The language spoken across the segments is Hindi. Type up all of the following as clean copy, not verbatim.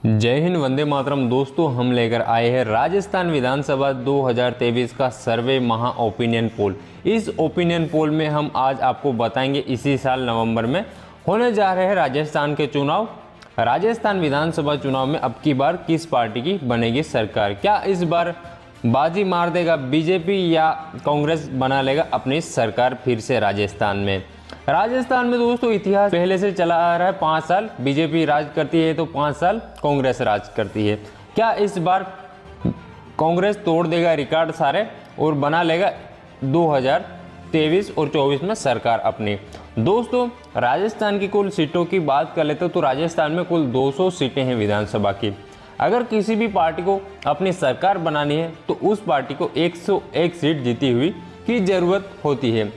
जय हिंद, वंदे मातरम। दोस्तों, हम लेकर आए हैं राजस्थान विधानसभा 2023 का सर्वे महा ओपिनियन पोल। इस ओपिनियन पोल में हम आज आपको बताएंगे इसी साल नवंबर में होने जा रहे हैं राजस्थान के चुनाव। राजस्थान विधानसभा चुनाव में अब की बार किस पार्टी की बनेगी सरकार? क्या इस बार बाजी मार देगा बीजेपी या कांग्रेस बना लेगा अपनी सरकार फिर से राजस्थान में? राजस्थान में दोस्तों इतिहास पहले से चला आ रहा है। 5 साल बीजेपी राज करती है तो 5 साल कांग्रेस राज करती है। क्या इस बार कांग्रेस तोड़ देगा रिकॉर्ड सारे और बना लेगा 2023 और 24 में सरकार अपनी? दोस्तों, राजस्थान की कुल सीटों की बात कर लेते तो राजस्थान में कुल 200 सीटें हैं विधानसभा की। अगर किसी भी पार्टी को अपनी सरकार बनानी है तो उस पार्टी को 101 सीट जीती हुई की जरूरत होती है,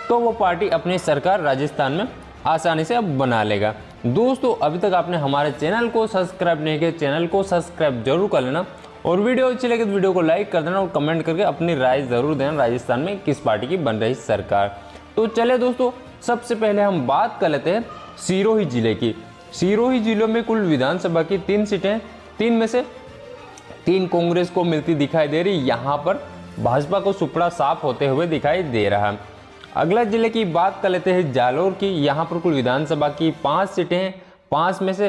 तो वो पार्टी अपनी सरकार राजस्थान में आसानी से अब बना लेगा। दोस्तों, अभी तक आपने हमारे चैनल को सब्सक्राइब नहीं किया, चैनल को सब्सक्राइब जरूर कर लेना और वीडियो अच्छी लगे तो वीडियो को लाइक कर देना और कमेंट करके अपनी राय जरूर देना राजस्थान में किस पार्टी की बन रही सरकार। तो चले दोस्तों, सबसे पहले हम बात कर लेते हैं सिरोही जिले की। सिरोही जिले में कुल विधानसभा की 3 सीटें, 3 में से 3 कांग्रेस को मिलती दिखाई दे रही। यहाँ पर भाजपा को सुपड़ा साफ होते हुए दिखाई दे रहा है। अगला जिले की बात कर लेते हैं जालोर की। यहाँ पर कुल विधानसभा की 5 सीटें हैं, 5 में से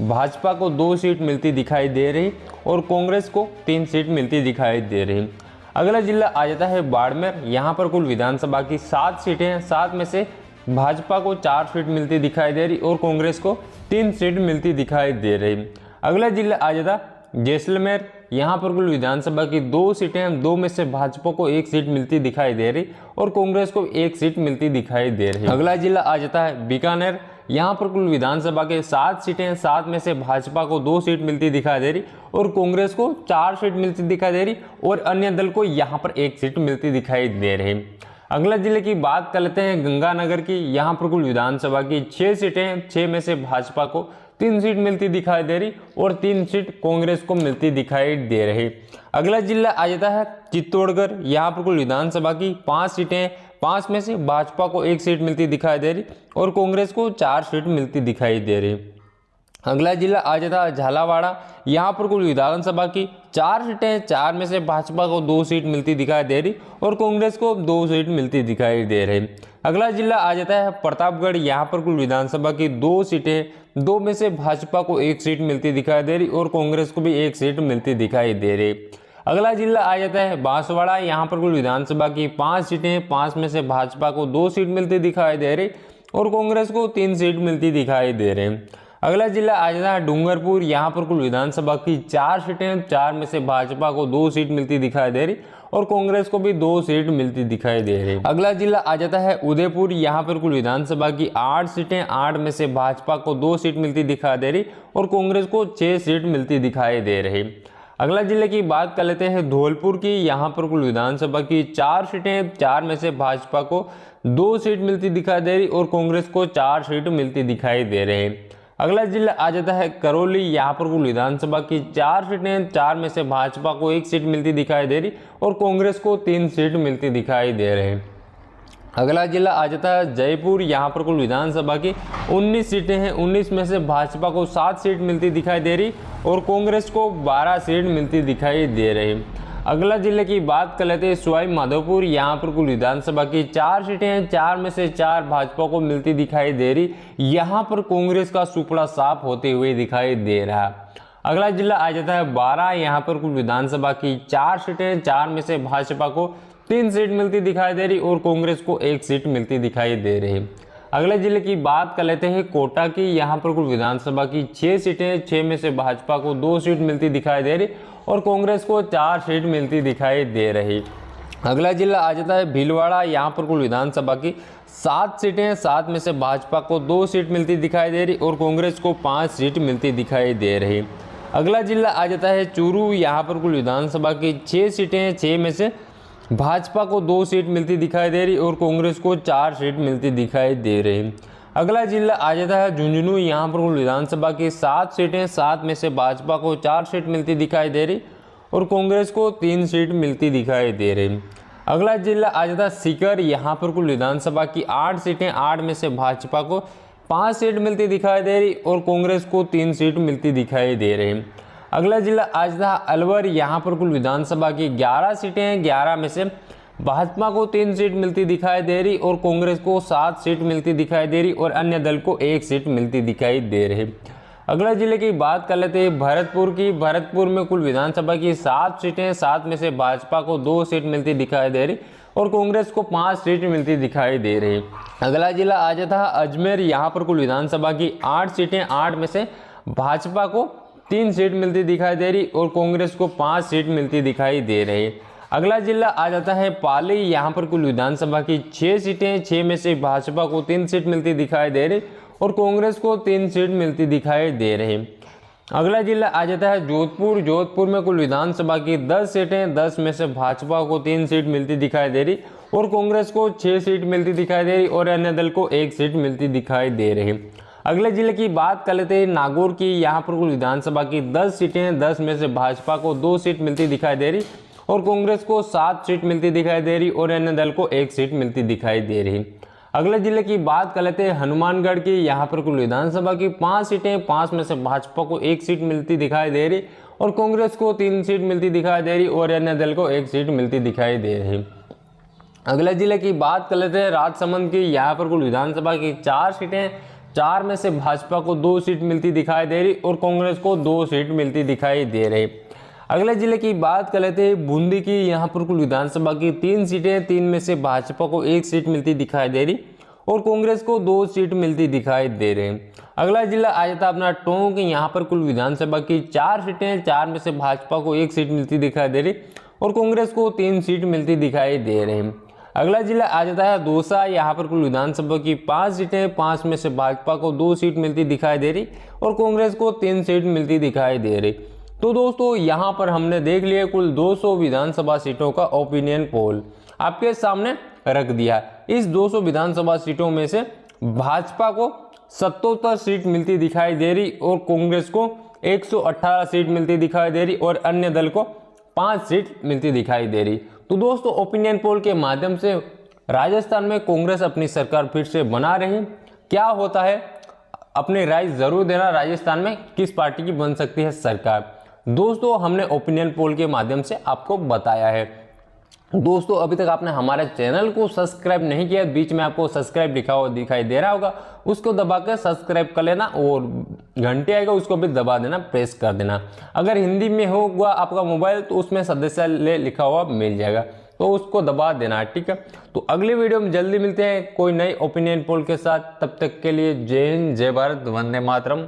भाजपा को 2 सीट मिलती दिखाई दे रही और कांग्रेस को 3 सीट मिलती दिखाई दे रही। अगला जिला आ जाता है बाड़मेर। यहाँ पर कुल विधानसभा की 7 सीटें हैं, 7 में से भाजपा को 4 सीट मिलती दिखाई दे रही और कांग्रेस को 3 सीट मिलती दिखाई दे रही। अगला जिला आ जाता जैसलमेर। यहाँ पर कुल विधानसभा की 2 सीटें हैं, 2 में से भाजपा को 1 सीट मिलती दिखाई दे रही और कांग्रेस को 1 सीट मिलती दिखाई दे रही। अगला जिला आ जाता है बीकानेर। यहाँ पर कुल विधानसभा के 7 सीटें हैं, 7 में से भाजपा को 2 सीट मिलती दिखाई दे रही और कांग्रेस को 4 सीट मिलती दिखाई दे रही और अन्य दल को यहाँ पर 1 सीट मिलती दिखाई दे रही। अगला जिले की बात कर लेते हैं गंगानगर की। यहाँ पर कुल विधानसभा की 6 सीटें हैं, 6 में से भाजपा को 3 सीट मिलती दिखाई दे रही और 3 सीट कांग्रेस को मिलती दिखाई दे रही। अगला जिला आ जाता है चित्तौड़गढ़। यहाँ पर कुल विधानसभा की 5 सीटें, 5 में से भाजपा को 1 सीट मिलती दिखाई दे रही और कांग्रेस को 4 सीट मिलती दिखाई दे रही। अगला जिला आ जाता है झालावाड़। यहाँ पर कुल विधानसभा की 4 सीटें, 4 में से भाजपा को 2 सीट मिलती दिखाई दे रही और कांग्रेस को 2 सीट मिलती दिखाई दे रही। अगला जिला आ जाता है प्रतापगढ़। यहाँ पर कुल विधानसभा की 2 सीटें, 2 में से भाजपा को 1 सीट मिलती दिखाई दे रही और कांग्रेस को भी 1 सीट मिलती दिखाई दे रही। अगला जिला आ जाता है बांसवाड़ा। यहाँ पर कुल विधानसभा की 5 सीटें, 5 में से भाजपा को 2 सीट मिलती दिखाई दे रही और कांग्रेस को 3 सीट मिलती दिखाई दे रही। अगला जिला आ जाता है डूंगरपुर। यहाँ पर कुल विधानसभा की 4 सीटें, 4 में से भाजपा को 2 सीट मिलती दिखाई दे रही और कांग्रेस को भी 2 सीट मिलती दिखाई दे रही। अगला जिला आ जाता है उदयपुर। यहाँ पर कुल विधानसभा की 8 सीटें, 8 में से भाजपा को 2 सीट मिलती दिखाई दे रही और कांग्रेस को 6 सीट मिलती दिखाई दे रही। अगला जिले की बात कर लेते हैं धौलपुर की। यहाँ पर कुल विधानसभा की 4 सीटें, 4 में से भाजपा को 2 सीट मिलती दिखाई दे रही और कांग्रेस को 4 सीट मिलती दिखाई दे रही। अगला जिला आ जाता है करौली। यहाँ पर कुल विधानसभा की 4 सीटें, 4 में से भाजपा को 1 सीट मिलती दिखाई दे रही और कांग्रेस को 3 सीट मिलती दिखाई दे रही। अगला जिला आ जाता है जयपुर। यहाँ पर कुल विधानसभा की 19 सीटें हैं, 19 में से भाजपा को 7 सीट मिलती दिखाई दे रही और कांग्रेस को 12 सीट मिलती दिखाई दे रही। अगला जिले की बात कर लेते हैं सवाई माधोपुर। यहाँ पर कुल विधानसभा की 4 सीटें हैं, 4 में से 4 भाजपा को मिलती दिखाई दे रही। यहाँ पर कांग्रेस का सुपड़ा साफ होते हुए दिखाई दे रहा। अगला जिला आ जाता है 12। यहाँ पर कुल विधानसभा की 4 सीटें, 4 में से भाजपा को 3 सीट मिलती दिखाई दे रही और कांग्रेस को 1 सीट मिलती दिखाई दे रही। अगले जिले की बात कर लेते हैं कोटा की। यहाँ पर कुल विधानसभा की 6 सीटें, 6 में से भाजपा को 2 सीट मिलती दिखाई दे रही और कांग्रेस को 4 सीट मिलती दिखाई दे रही। अगला जिला आ जाता है भीलवाड़ा। यहाँ पर कुल विधानसभा की 7 सीटें हैं, 7 में से भाजपा को 2 सीट मिलती दिखाई दे रही और कांग्रेस को 5 सीट मिलती दिखाई दे रही। अगला जिला आ जाता है चूरू। यहाँ पर कुल विधानसभा की 6 सीटें हैं, 6 में से भाजपा को 2 सीट मिलती दिखाई दे रही और कांग्रेस को 4 सीट मिलती दिखाई दे रही। अगला जिला आ जाता है झुंझुनू। यहाँ पर कुल विधानसभा की 7 सीटें, 7 में से भाजपा को 4 सीट मिलती दिखाई दे रही और कांग्रेस को 3 सीट मिलती दिखाई दे रही। अगला जिला आ जाता है सीकर। यहाँ पर कुल विधानसभा की 8 सीटें, 8 में से भाजपा को 5 सीट मिलती दिखाई दे रही और कांग्रेस को 3 सीट मिलती दिखाई दे रही। अगला जिला अजदा अलवर, यहाँ पर कुल विधानसभा की 11 सीटें हैं। 11 में से भाजपा को 3 सीट मिलती दिखाई दे रही और कांग्रेस को 7 सीट मिलती दिखाई दे रही और अन्य दल को 1 सीट मिलती दिखाई दे रही। अगला जिले की बात कर लेते हैं भरतपुर की। भरतपुर में कुल विधानसभा की 7 सीटें हैं। 7 में से भाजपा को 2 सीट मिलती दिखाई दे रही और कांग्रेस को 5 सीट मिलती दिखाई दे रही। अगला जिला आ जाता है अजमेर, यहाँ पर कुल विधानसभा की 8 सीटें। 8 में से भाजपा को 3 सीट मिलती दिखाई दे रही और कांग्रेस को 5 सीट मिलती दिखाई दे रही। अगला जिला आ जाता है पाली, यहाँ पर कुल विधानसभा की 6 सीटें। 6 में से भाजपा को 3 सीट मिलती दिखाई दे रही और कांग्रेस को 3 सीट मिलती दिखाई दे रही। अगला जिला आ जाता है जोधपुर। जोधपुर में कुल विधानसभा की 10 सीटें। 10 में से भाजपा को 3 सीट मिलती दिखाई दे रही और कांग्रेस को 6 सीट मिलती दिखाई दे रही और अन्य दल को 1 सीट मिलती दिखाई दे रही। अगले जिले की बात कर लेते हैं नागौर की। यहाँ पर कुल विधानसभा की 10 सीटें हैं। 10 में से भाजपा को 2 सीट मिलती दिखाई दे रही और कांग्रेस को 7 सीट मिलती दिखाई दे रही और अन्य दल को 1 सीट मिलती दिखाई दे रही। अगले जिले की बात कर लेते हैं हनुमानगढ़ की। यहाँ पर कुल विधानसभा की 5 सीटें। 5 में से भाजपा को 1 सीट मिलती दिखाई दे रही और कांग्रेस को 3 सीट मिलती दिखाई दे रही और अन्य दल को 1 सीट मिलती दिखाई दे रही। अगले जिले की बात कर लेते हैं राजसमंद की। यहाँ पर कुल विधानसभा की 4 सीटें। 4 में से भाजपा को 2 सीट मिलती दिखाई दे रही और कांग्रेस को 2 सीट मिलती दिखाई दे रही। अगले जिले की बात कर लेते हैं बूंदी की। यहाँ पर कुल विधानसभा की 3 सीटें। 3 में से भाजपा को 1 सीट मिलती दिखाई दे रही और कांग्रेस को 2 सीट मिलती दिखाई दे रही। अगला जिला आ जाता है अपना टोंक। यहाँ पर कुल विधानसभा की 4 सीटें। 4 में से भाजपा को 1 सीट मिलती दिखाई दे रही और कांग्रेस को 3 सीट मिलती दिखाई दे रही। अगला जिला आ जाता है दौसा। यहाँ पर कुल विधानसभा की 5 सीटें। 5 में से भाजपा को 2 सीट मिलती दिखाई दे रही और कांग्रेस को 3 सीट मिलती दिखाई दे रही। तो दोस्तों यहाँ पर हमने देख लिया कुल 200 विधानसभा सीटों का ओपिनियन पोल आपके सामने रख दिया। इस 200 विधानसभा सीटों में से भाजपा को 77 सीट मिलती दिखाई दे रही और कांग्रेस को 118 सीट मिलती दिखाई दे रही और अन्य दल को 5 सीट मिलती दिखाई दे रही। तो दोस्तों ओपिनियन पोल के माध्यम से राजस्थान में कांग्रेस अपनी सरकार फिर से बना रही। क्या होता है, अपनी राय जरूर देना, राजस्थान में किस पार्टी की बन सकती है सरकार। दोस्तों हमने ओपिनियन पोल के माध्यम से आपको बताया है। दोस्तों अभी तक आपने हमारे चैनल को सब्सक्राइब नहीं किया, बीच में आपको सब्सक्राइब लिखा हुआ दिखाई दे रहा होगा, उसको दबा कर सब्सक्राइब कर लेना और घंटे आएगा उसको भी दबा देना, प्रेस कर देना। अगर हिंदी में होगा आपका मोबाइल तो उसमें सदस्य ले लिखा हुआ मिल जाएगा, तो उसको दबा देना, ठीक है। तो अगले वीडियो में जल्दी मिलते हैं कोई नई ओपिनियन पोल के साथ। तब तक के लिए जय हिंद, जय भारत, वंदे मातरम।